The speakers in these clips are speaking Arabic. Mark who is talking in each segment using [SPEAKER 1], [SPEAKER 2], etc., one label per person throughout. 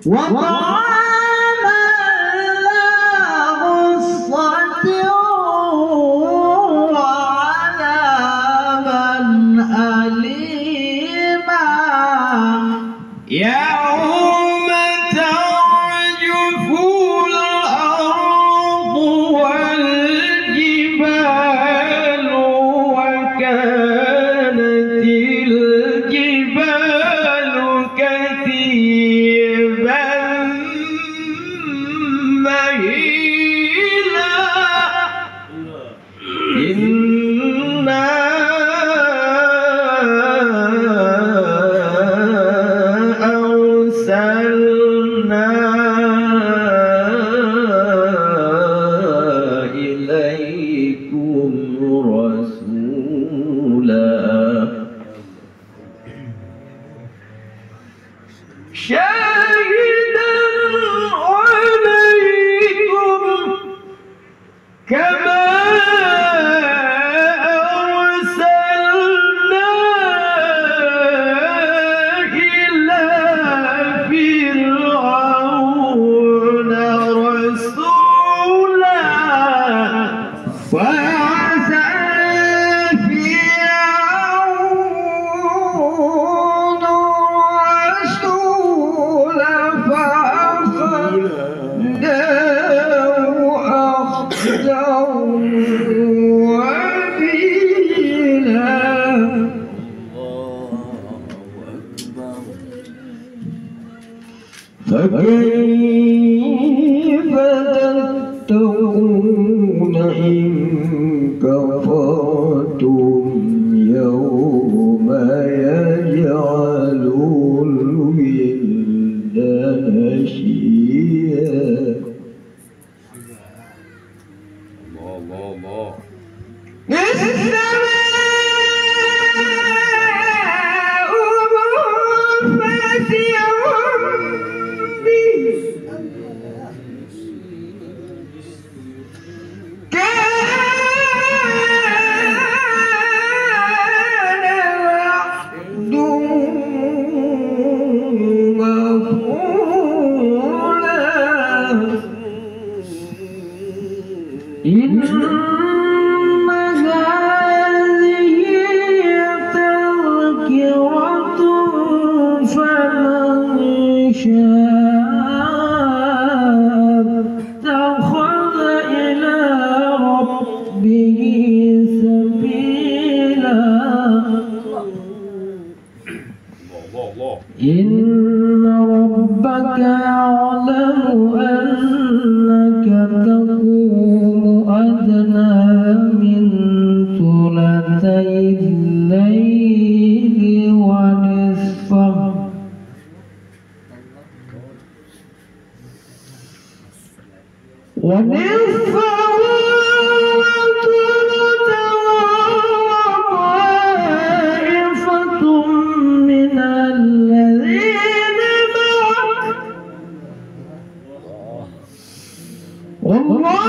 [SPEAKER 1] وطعاما ذا غصة وعذابا أليما يوم ترجف الأرض والجبال وكانت الجبال كثيبا مهيلا إنا أرسلنا إليكم رسولا شاهدا عليكم كما أرسلنا إلى فرعون رسولا وعسى فرعون رسولا فأخذناه أخذا وبيلا فكيف تتقون إن كفرتم يوما يجعل الولدان شيبا إن هذه تذكرة فمن شاء اتخذ إلى ربه سبيلا إن ربك يعلم أنك تقوم أدنى من ثلثي الليل ونصفه وثلثه وطائفة من الذين معك والله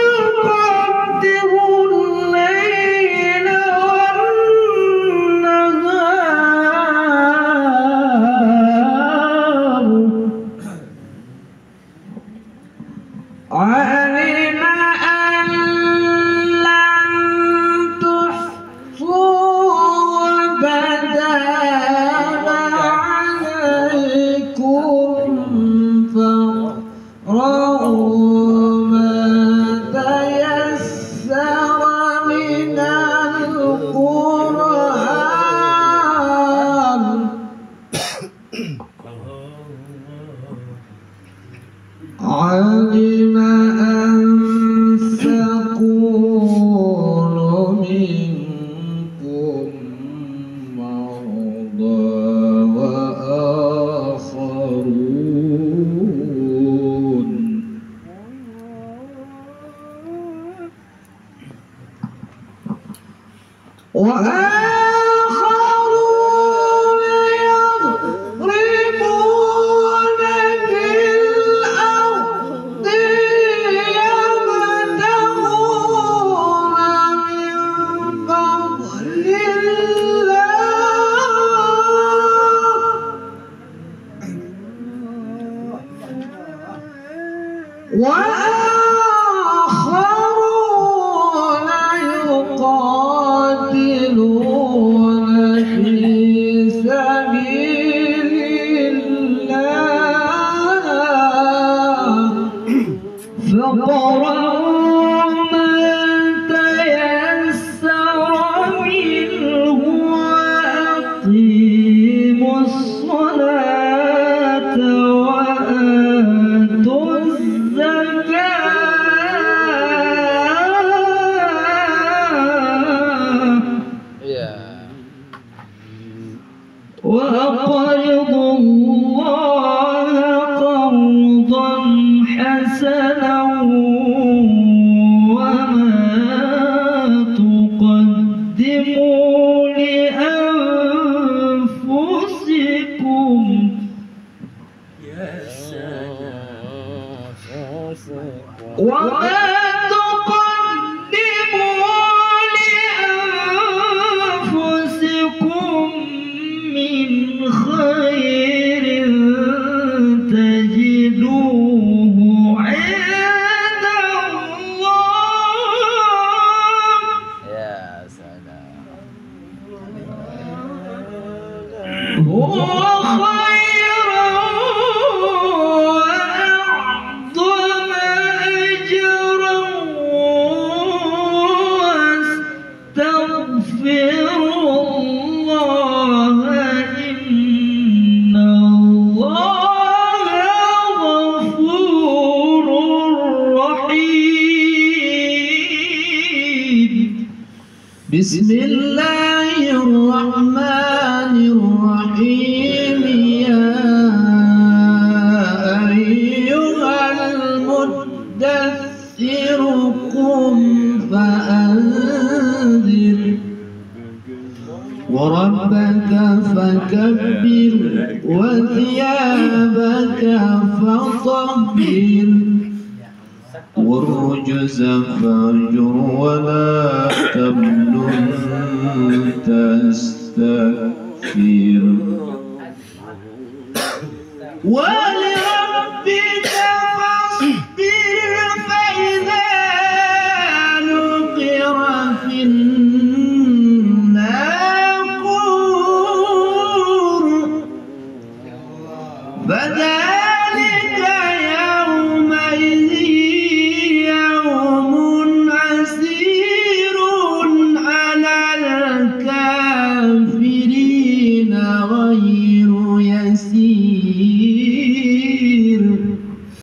[SPEAKER 1] يقدر الليل والنهار علم أن لن تحصوا بدا عليكم فاقرؤوا ما تيسر من القرآن علم أن سيكون منكم مرضى وآخرون يضربون في الأرض وآخرون يقاتلون في سبيل الله فاقرأوا ما تيسر منه وأقيموا الصلاة وآتوا وأقرضوا الله قرضا حسنا وما تقدموا لأنفسكم وما تقدموا لأنفسكم من خير تجدوه عند الله يا سلام هو خيرا وأعظم أجرا واستغفر الله إن الله غفور رحيم. بسم الله الرحمن الرحيم. يا أيها المدثر قم فأنذر وربك فكبر وثيابك فطهر والرجز فاهجر ولا تمنن تستكثر ولربك فاصبر فإذا نقر في الناقور فذلك